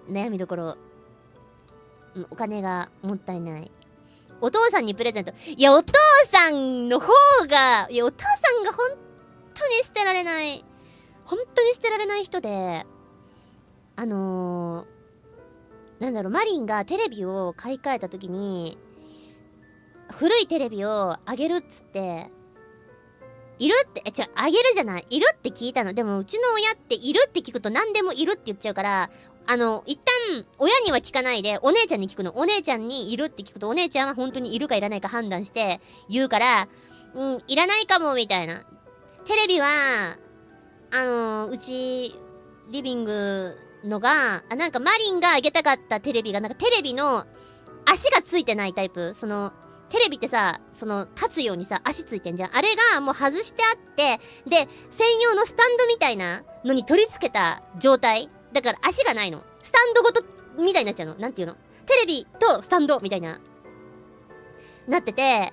悩みどころ。お金がもったいない。お父さんにプレゼント。いや、お父さんの方が、いや、お父さんが本当に捨てられない。本当に捨てられない人で、なんだろう、マリンがテレビを買い替えた時に、古いテレビをあげるっつって、いるって、あげるじゃない。いるって聞いたの。でも、うちの親っているって聞くと何でもいるって言っちゃうから、一旦、親には聞かないで、お姉ちゃんに聞くの。お姉ちゃんにいるって聞くと、お姉ちゃんは本当にいるかいらないか判断して言うから、いらないかも、みたいな。テレビは、うち、リビングのが、なんかマリンがあげたかったテレビが、なんかテレビの足がついてないタイプ。テレビってさ、立つようにさ、足ついてんじゃん。あれがもう外してあって、で、専用のスタンドみたいなのに取り付けた状態。だから足がないの。スタンドごと、みたいになっちゃうの。なんていうの？テレビとスタンドみたいな。なってて、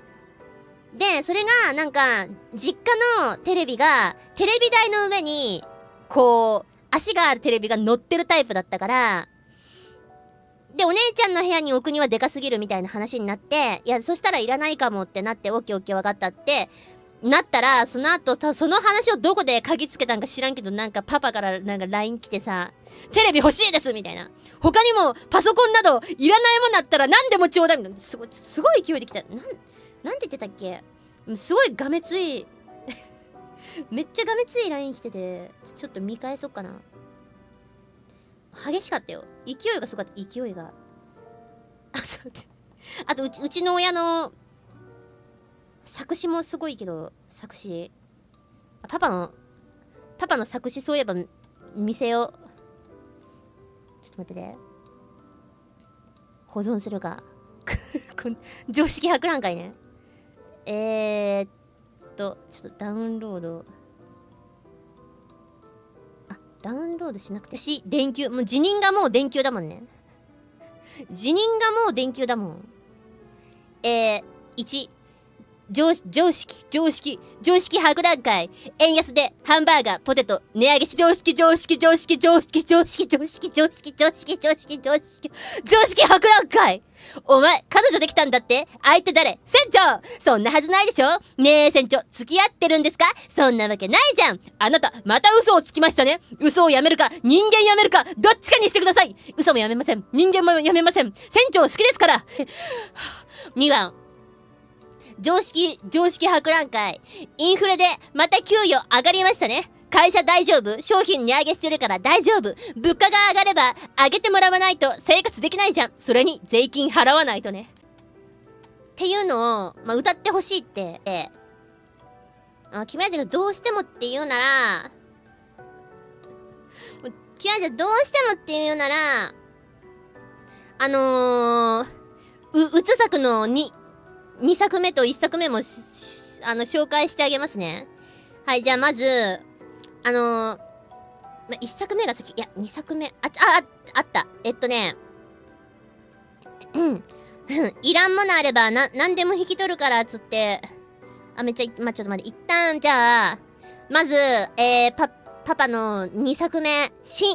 で、それが、なんか、実家のテレビが、テレビ台の上に、こう、足があるテレビが乗ってるタイプだったから、で、お姉ちゃんの部屋に置くにはでかすぎるみたいな話になって、いや、そしたらいらないかもってなって、オッケーオッケー分かったって、なったら、その後さ、その話をどこで嗅ぎつけたんか知らんけど、なんかパパからなんか LINE 来てさ、テレビ欲しいですみたいな。他にもパソコンなどいらないものあったら何でもちょうだいみたいな。すごい勢いで来た。なんて言ってたっけ？すごいがめつい。めっちゃがめつい LINE 来てて、ちょっと見返そっかな。激しかったよ。勢いがすごかった。勢いが。あとうちの親の作詞もすごいけど、作詞。パパの作詞そういえば見せよう。ちょっと待ってね。保存するか。常識博覧会ね。ちょっとダウンロード。ダウンロードしなくて。電球。もう辞任がもう電球だもんね。辞任がもう電球だもん。1、常識博覧会。円安でハンバーガー、ポテト、値上げし、常識博覧会。お前、彼女できたんだって？相手誰？船長！そんなはずないでしょ？ねえ、船長、付き合ってるんですか？そんなわけないじゃん！あなた、また嘘をつきましたね！嘘をやめるか、人間やめるか、どっちかにしてください！嘘もやめません。人間もやめません。船長好きですから！2番。常識博覧会。インフレでまた給与上がりましたね。会社大丈夫？商品値上げしてるから大丈夫。物価が上がれば上げてもらわないと生活できないじゃん。それに税金払わないとね。っていうのを、歌ってほしいって、君たちがどうしてもって言うなら、君たちがどうしてもって言うなら、うつ作の2作目と1作目も紹介してあげますね。はい、じゃあまず、1作目が先、いや、2作目、あった。いらんものあれば、なんでも引き取るから、つって、ちょっと待って、一旦、じゃあ、まず、パパの2作目、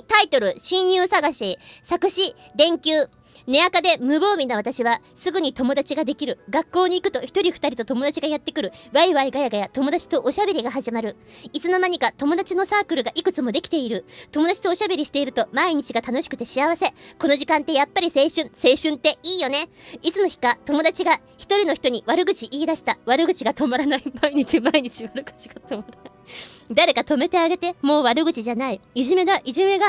タイトル、親友探し、作詞、電球、寝垢で無防備な私はすぐに友達ができる。学校に行くと一人二人と友達がやってくる。ワイワイガヤガヤ友達とおしゃべりが始まる。いつの間にか友達のサークルがいくつもできている。友達とおしゃべりしていると毎日が楽しくて幸せ。この時間ってやっぱり青春っていいよね。いつの日か友達が一人の人に悪口言い出した。悪口が止まらない。毎日悪口が止まらない。誰か止めてあげて。もう悪口じゃない。いじめが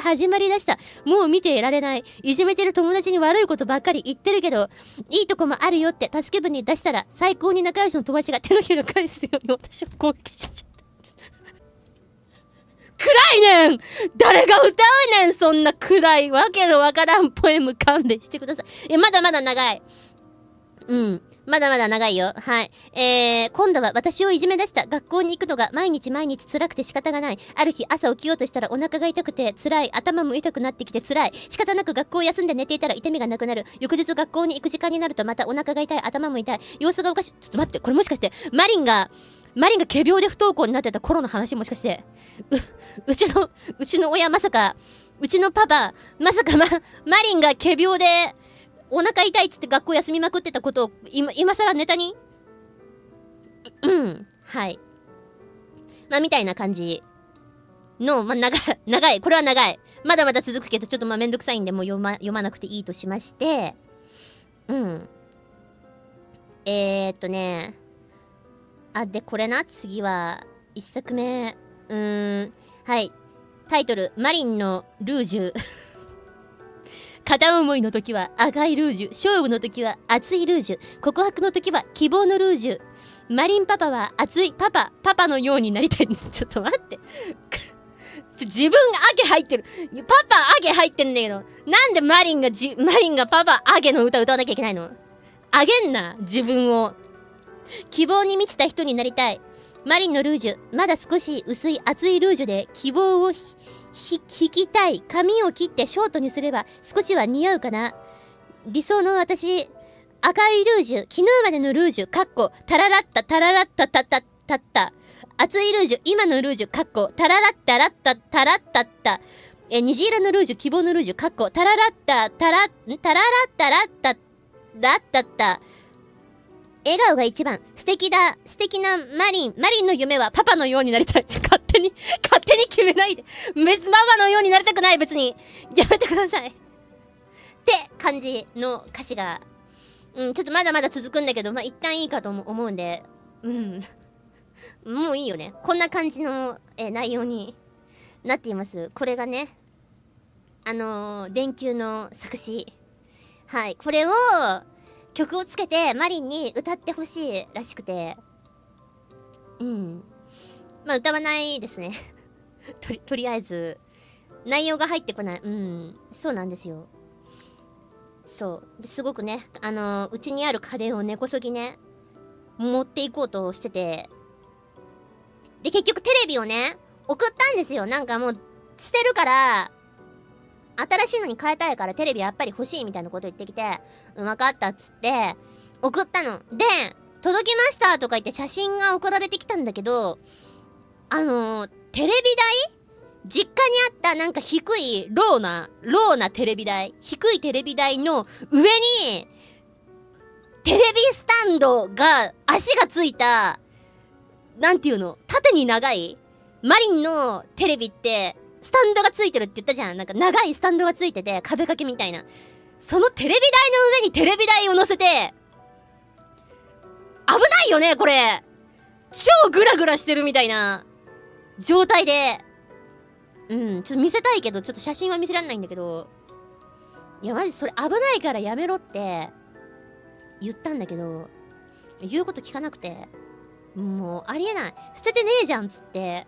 始まりだした。もう見ていられない。いじめてる友達に悪いことばっかり言ってるけど、いいとこもあるよって助け舟に出したら、最高に仲良しの友達が手のひら返すように私を攻撃しちゃった。暗いねん！誰が歌うねん！そんな暗いわけのわからんポエム勘弁してください。まだまだ長い。まだまだ長いよ。はい。今度は私をいじめ出した。学校に行くのが毎日辛くて仕方がない。ある日朝起きようとしたらお腹が痛くて辛い。頭も痛くなってきて辛い。仕方なく学校を休んで寝ていたら痛みがなくなる。翌日学校に行く時間になるとまたお腹が痛い。頭も痛い。様子がおかしい。ちょっと待って。これもしかしてマリンが仮病で不登校になってた頃の話もしかしてうちの親まさかうちのパパ、まさかマリンが仮病でお腹痛いっつって学校休みまくってたことを今更ネタにはい。まあ、みたいな感じの、まあ、長い。これは長い。まだまだ続くけど、ちょっとまあめんどくさいんで、もう読まなくていいとしまして、で、これな、次は、一作目。はい。タイトル、マリンのルージュ。片思いの時は赤いルージュ、勝負の時は熱いルージュ、告白の時は希望のルージュ。マリンパパは熱いパパのようになりたい。ちょっと待って。自分アゲ入ってる。パパアゲ入ってんだけど。なんでマリンがパパアゲの歌歌わなきゃいけないの？あげんな、自分を。希望に満ちた人になりたい。マリンのルージュ、まだ少し薄い熱いルージュで希望を引きたい。髪を切ってショートにすれば少しは似合うかな。理想の私、赤いルージュ、昨日までのルージュ、かっこ、タララッタタララッタタタタッタ。熱いルージュ、今のルージュ、かっこ、タララッタラッタタラッタッタ。虹色のルージュ、希望のルージュ、かっこ、タララッタタララッタラッタラッタッタ。笑顔が一番。素敵なマリンの夢はパパのようになりたい。勝手に決めないで。別ママのようになりたくない、別に。やめてください。って感じの歌詞が、ちょっとまだまだ続くんだけど、まあ、一旦いいかと思うんで、もういいよね。こんな感じの、内容になっています。これがね、電球の作詞。はい、これを、曲をつけてマリンに歌ってほしいらしくて、まあ歌わないですね。とりあえず内容が入ってこない。そうなんですよ。そうすごくね、うちにある家電を根こそぎね持っていこうとしてて、で結局テレビをね送ったんですよ。なんかもう捨てるから新しいのに変えたいからテレビやっぱり欲しいみたいなこと言ってきて、分かったっつって送ったので、届きましたとか言って写真が送られてきたんだけど、テレビ台、実家にあったなんか低いローなテレビ台、低いテレビ台の上にテレビスタンドが足がついた、なんていうの、縦に長いマリンのテレビってスタンドがついてるって言ったじゃん。なんか長いスタンドがついてて壁掛けみたいな。そのテレビ台の上にテレビ台を乗せて、危ないよねこれ。超グラグラしてるみたいな状態で、ちょっと見せたいけどちょっと写真は見せらんないんだけど、いやマジそれ危ないからやめろって言ったんだけど、言うこと聞かなくて、もうありえない、捨ててねえじゃんっつって。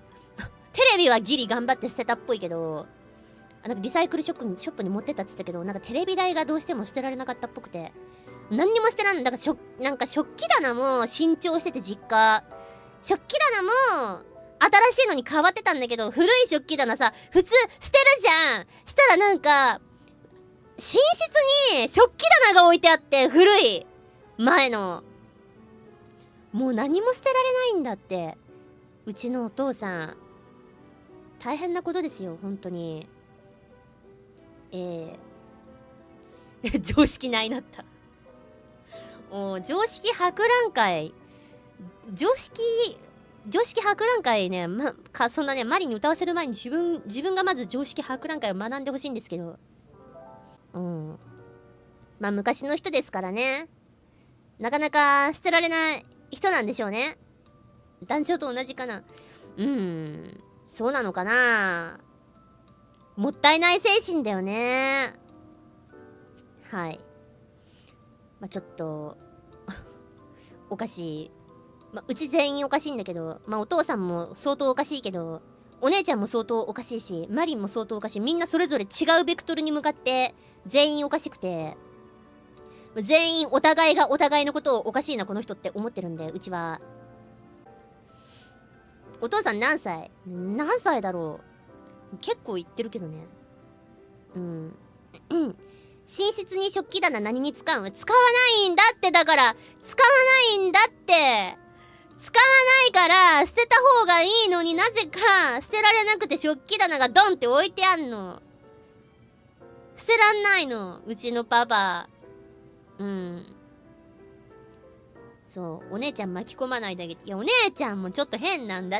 テレビはギリ頑張って捨てたっぽいけど、なんかリサイクルショップに持ってったっつったけど、なんかテレビ台がどうしても捨てられなかったっぽくて、何にも捨てらんない。だからなんか食器棚も新調してて、実家食器棚も新しいのに変わってたんだけど、古い食器棚さ普通捨てるじゃん。したらなんか寝室に食器棚が置いてあって、古い前の、もう何も捨てられないんだって。うちのお父さん大変なことですよ本当に。常識ないなった。常識博覧会、常識博覧会ね、そんなねマリに歌わせる前に自分がまず常識博覧会を学んでほしいんですけど、まあ昔の人ですからね、なかなか捨てられない人なんでしょうね。団長と同じかな。そうなのかな。もったいない精神だよね。はい。まあ、ちょっとおかしい。うち全員おかしいんだけど、お父さんも相当おかしいけど、お姉ちゃんも相当おかしいし、マリンも相当おかしい。みんなそれぞれ違うベクトルに向かって全員おかしくて、全員お互いがお互いのことをおかしいなこの人って思ってるんで、うちは。お父さん何歳だろう。結構言ってるけどね。寝室に食器棚何に使う？使わないんだって。だから使わないんだって。使わないから捨てた方がいいのに、なぜか捨てられなくて食器棚がドンって置いてあんの。せらんないの、うちのパパ。うん。そう、お姉ちゃん巻き込まないであげて。いや、お姉ちゃんもちょっと変なんだ。